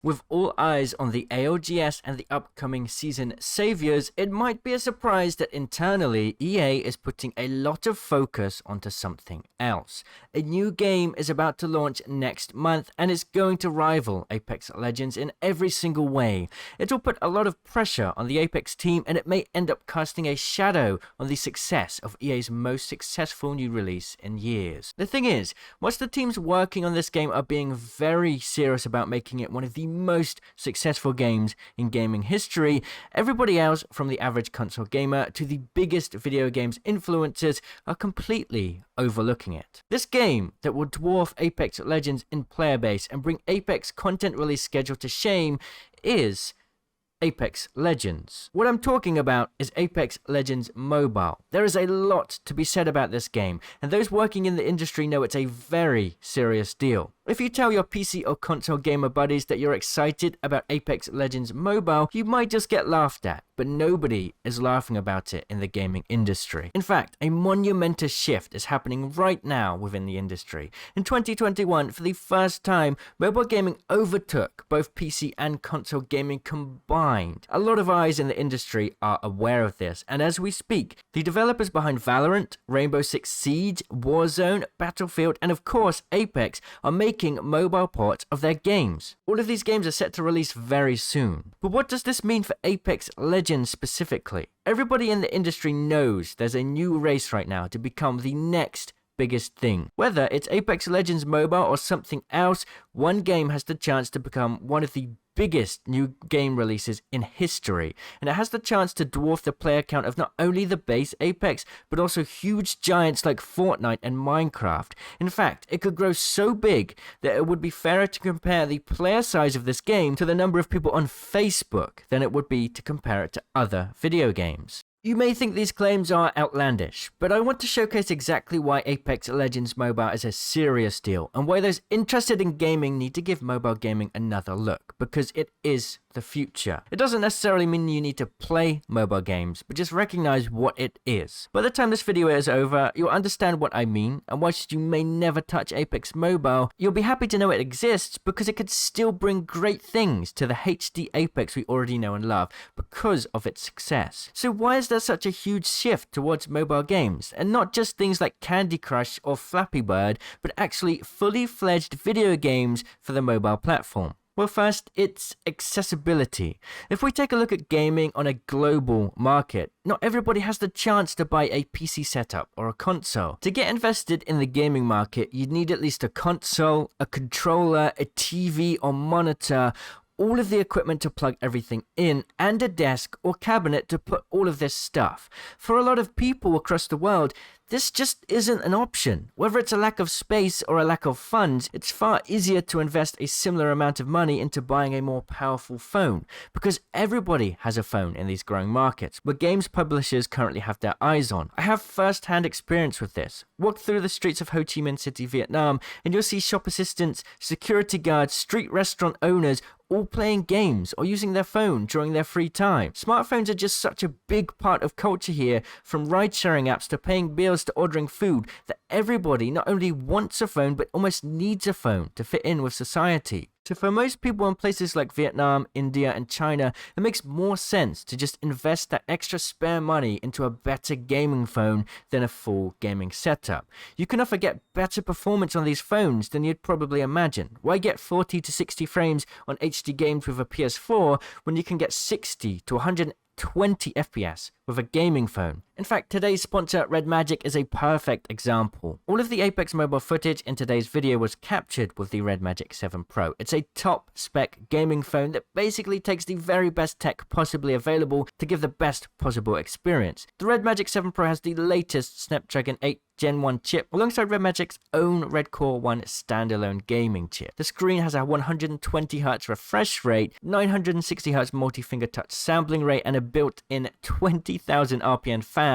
With all eyes on the ALGS and the upcoming season saviors, it might be a surprise that internally EA is putting a lot of focus onto something else. A new game is about to launch next month and it's going to rival Apex Legends in every single way. It will put a lot of pressure on the Apex team and it may end up casting a shadow on the success of EA's most successful new release in years. The thing is, whilst the teams working on this game are being very serious about making it one of the most successful games in gaming history, everybody else from the average console gamer to the biggest video games influencers are completely overlooking it. This game that will dwarf Apex Legends in player base and bring Apex content release schedule to shame is Apex Legends. What I'm talking about is Apex Legends Mobile. There is a lot to be said about this game, and those working in the industry know it's a very serious deal. If you tell your PC or console gamer buddies that you're excited about Apex Legends Mobile, you might just get laughed at, but nobody is laughing about it in the gaming industry. In fact, a monumentous shift is happening right now within the industry. In 2021, for the first time, mobile gaming overtook both PC and console gaming combined. A lot of eyes in the industry are aware of this, and as we speak, the developers behind Valorant, Rainbow Six Siege, Warzone, Battlefield, and of course Apex are making mobile ports of their games. All of these games are set to release very soon. But what does this mean for Apex Legends specifically? Everybody in the industry knows there's a new race right now to become the next biggest thing. Whether it's Apex Legends Mobile or something else, one game has the chance to become one of the biggest new game releases in history, and it has the chance to dwarf the player count of not only the base Apex, but also huge giants like Fortnite and Minecraft. In fact, it could grow so big that it would be fairer to compare the player size of this game to the number of people on Facebook than it would be to compare it to other video games. You may think these claims are outlandish, but I want to showcase exactly why Apex Legends Mobile is a serious deal, and why those interested in gaming need to give mobile gaming another look, because it is the future. It doesn't necessarily mean you need to play mobile games, but just recognize what it is. By the time this video is over, you'll understand what I mean, and whilst you may never touch Apex Mobile, you'll be happy to know it exists because it could still bring great things to the HD Apex we already know and love because of its success. So why is there such a huge shift towards mobile games, and not just things like Candy Crush or Flappy Bird, but actually fully fledged video games for the mobile platform? Well, first, it's accessibility. If we take a look at gaming on a global market, not everybody has the chance to buy a PC setup or a console. To get invested in the gaming market, you'd need at least a console, a controller, a TV or monitor, all of the equipment to plug everything in, and a desk or cabinet to put all of this stuff. For a lot of people across the world, this just isn't an option. Whether it's a lack of space or a lack of funds, it's far easier to invest a similar amount of money into buying a more powerful phone, because everybody has a phone in these growing markets, where games publishers currently have their eyes on. I have first-hand experience with this. Walk through the streets of Ho Chi Minh City, Vietnam, and you'll see shop assistants, security guards, street restaurant owners, all playing games or using their phone during their free time. Smartphones are just such a big part of culture here, from ride-sharing apps to paying bills to ordering food, that everybody not only wants a phone but almost needs a phone to fit in with society. So for most people in places like Vietnam, India and China, it makes more sense to just invest that extra spare money into a better gaming phone than a full gaming setup. You can often get better performance on these phones than you'd probably imagine. Why get 40 to 60 frames on HD games with a PS4 when you can get 60 to 120 FPS with a gaming phone? In fact, today's sponsor, Red Magic, is a perfect example. All of the Apex Mobile footage in today's video was captured with the Red Magic 7 Pro. It's a top spec gaming phone that basically takes the very best tech possibly available to give the best possible experience. The Red Magic 7 Pro has the latest Snapdragon 8 Gen 1 chip alongside Red Magic's own Red Core 1 standalone gaming chip. The screen has a 120Hz refresh rate, 960Hz multi-finger touch sampling rate, and a built-in 20,000 RPM fan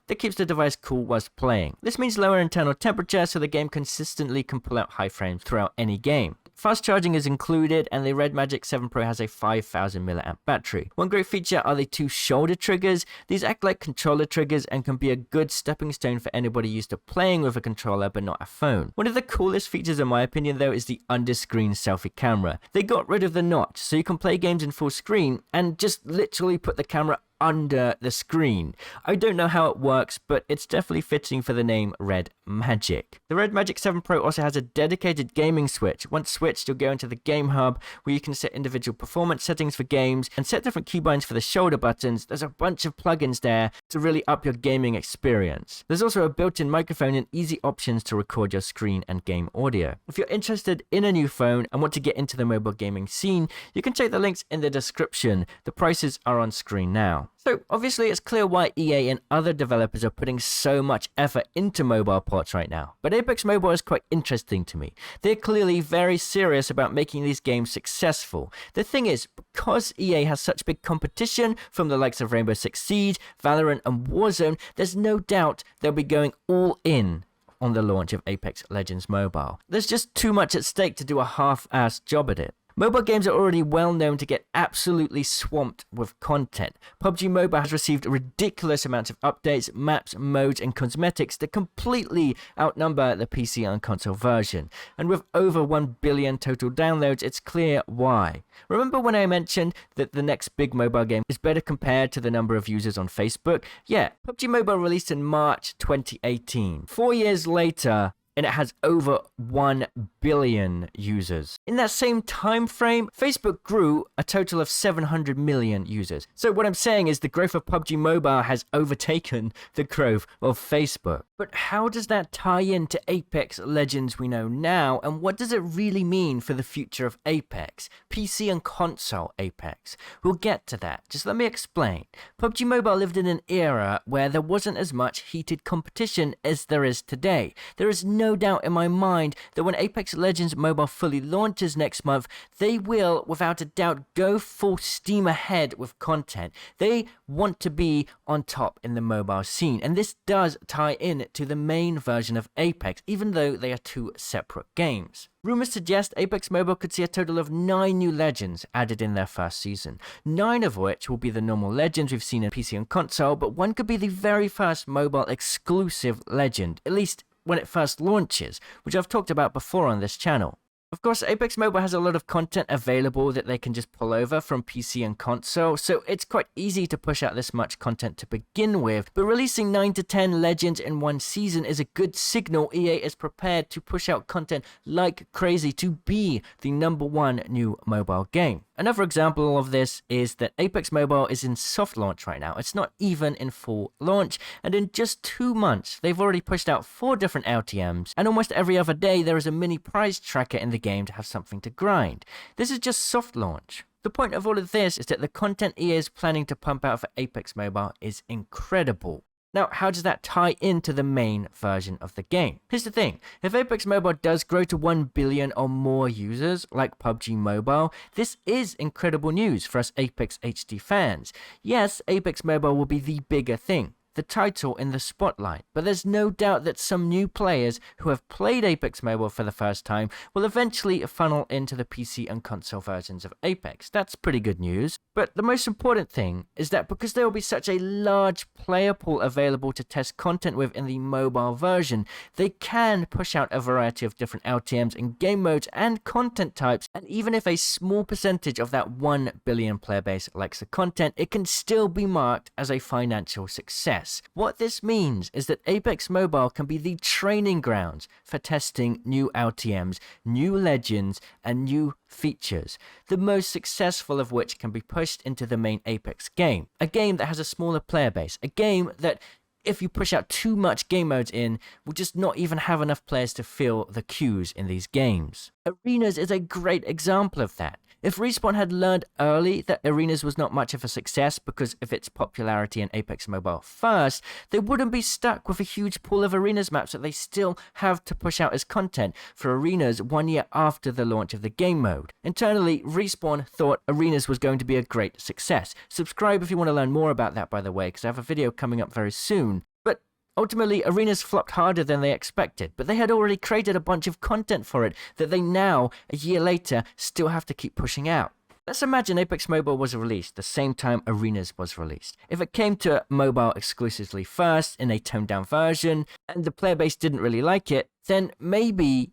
that keeps the device cool whilst playing. This means lower internal temperature so the game consistently can pull out high frames throughout any game. Fast charging is included, and the Red Magic 7 Pro has a 5000 mAh battery. One great feature are the two shoulder triggers. These act like controller triggers and can be a good stepping stone for anybody used to playing with a controller but not a phone. One of the coolest features in my opinion though is the under-screen selfie camera. They got rid of the notch, so you can play games in full screen and just literally put the camera under the screen. I don't know how it works, but it's definitely fitting for the name Red Magic. The Red Magic 7 Pro also has a dedicated gaming switch. Once switched, you'll go into the Game Hub where you can set individual performance settings for games and set different keybinds for the shoulder buttons. There's a bunch of plugins there to really up your gaming experience. There's also a built-in microphone and easy options to record your screen and game audio. If you're interested in a new phone and want to get into the mobile gaming scene, you can check the links in the description. The prices are on screen now. So obviously it's clear why EA and other developers are putting so much effort into mobile ports right now, but Apex Mobile is quite interesting to me. They're clearly very serious about making these games successful. The thing is, because EA has such big competition from the likes of Rainbow Six Siege, Valorant and Warzone, there's no doubt they'll be going all in on the launch of Apex Legends Mobile. There's just too much at stake to do a half-assed job at it. Mobile games are already well known to get absolutely swamped with content. PUBG Mobile has received ridiculous amounts of updates, maps, modes, and cosmetics that completely outnumber the PC and console version. And with over 1 billion total downloads, it's clear why. Remember when I mentioned that the next big mobile game is better compared to the number of users on Facebook? Yeah, PUBG Mobile released in March 2018. 4 years later, and it has over 1 billion users. In that same time frame, Facebook grew a total of 700 million users. So what I'm saying is the growth of PUBG Mobile has overtaken the growth of Facebook. But how does that tie into Apex Legends we know now, and what does it really mean for the future of Apex? PC and console Apex. We'll get to that, just let me explain. PUBG Mobile lived in an era where there wasn't as much heated competition as there is today. There is no doubt in my mind that when Apex Legends Mobile fully launches next month, they will, without a doubt, go full steam ahead with content. They want to be on top in the mobile scene, and this does tie in to the main version of Apex, even though they are two separate games. Rumors suggest Apex Mobile could see a total of 9 new legends added in their first season, 9 of which will be the normal legends we've seen in PC and console, but one could be the very first mobile exclusive legend, at least when it first launches, which I've talked about before on this channel. Of course, Apex Mobile has a lot of content available that they can just pull over from PC and console, so it's quite easy to push out this much content to begin with, but releasing 9 to 10 legends in one season is a good signal EA is prepared to push out content like crazy to be the #1 new mobile game. Another example of this is that Apex Mobile is in soft launch right now. It's not even in full launch, and in just 2 months, they've already pushed out 4 different LTMs, and almost every other day there is a mini prize tracker in the game to have something to grind. This is just soft launch. The point of all of this is that the content EA is planning to pump out for Apex Mobile is incredible. Now, how does that tie into the main version of the game? Here's the thing, if Apex Mobile does grow to 1 billion or more users, like PUBG Mobile, this is incredible news for us Apex HD fans. Yes, Apex Mobile will be the bigger thing, the title in the spotlight, but there's no doubt that some new players who have played Apex Mobile for the first time will eventually funnel into the PC and console versions of Apex. That's pretty good news. But the most important thing is that because there will be such a large player pool available to test content with in the mobile version, they can push out a variety of different LTMs and game modes and content types, and even if a small percentage of that 1 billion player base likes the content, it can still be marked as a financial success. What this means is that Apex Mobile can be the training grounds for testing new LTMs, new legends, and new features, the most successful of which can be pushed into the main Apex game. A game that has a smaller player base, a game that if you push out too much game modes in, will just not even have enough players to fill the queues in these games. Arenas is a great example of that. If Respawn had learned early that Arenas was not much of a success because of its popularity in Apex Mobile first, they wouldn't be stuck with a huge pool of Arenas maps that they still have to push out as content for Arenas 1 year after the launch of the game mode. Internally, Respawn thought Arenas was going to be a great success. Subscribe if you want to learn more about that, by the way, because I have a video coming up very soon. But Ultimately, Arenas flopped harder than they expected, but they had already created a bunch of content for it that they now, a year later, still have to keep pushing out. Let's imagine Apex Mobile was released the same time Arenas was released. If it came to mobile exclusively first in a toned down version, and the player base didn't really like it, then maybe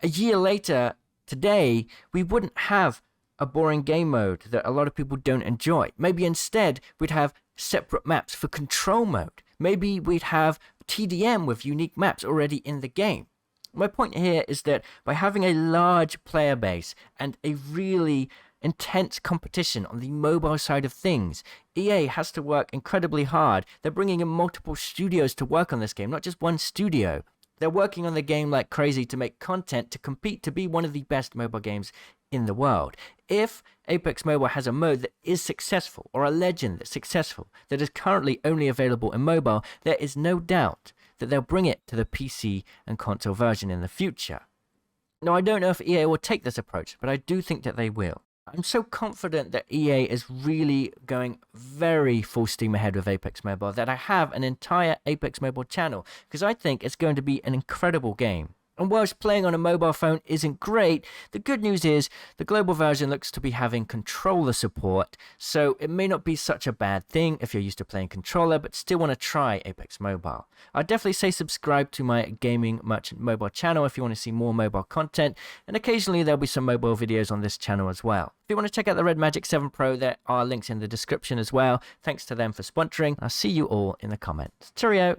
a year later, today, we wouldn't have a boring game mode that a lot of people don't enjoy. Maybe instead, we'd have separate maps for control mode. Maybe we'd have TDM with unique maps already in the game. My point here is that by having a large player base and a really intense competition on the mobile side of things, EA has to work incredibly hard. They're bringing in multiple studios to work on this game, not just one studio. They're working on the game like crazy to make content to compete to be one of the best mobile games in the world. If Apex Mobile has a mode that is successful, or a legend that's successful, that is currently only available in mobile, there is no doubt that they'll bring it to the PC and console version in the future. Now, I don't know if EA will take this approach, but I do think that they will. I'm so confident that EA is really going very full steam ahead with Apex Mobile that I have an entire Apex Mobile channel, because I think it's going to be an incredible game. And whilst playing on a mobile phone isn't great, the good news is the global version looks to be having controller support, so it may not be such a bad thing if you're used to playing controller but still want to try Apex Mobile. I'd definitely say subscribe to my Gaming Merchant Mobile channel if you want to see more mobile content, and occasionally there'll be some mobile videos on this channel as well. If you want to check out the Red Magic 7 Pro, there are links in the description as well. Thanks to them for sponsoring. I'll see you all in the comments. Cheerio!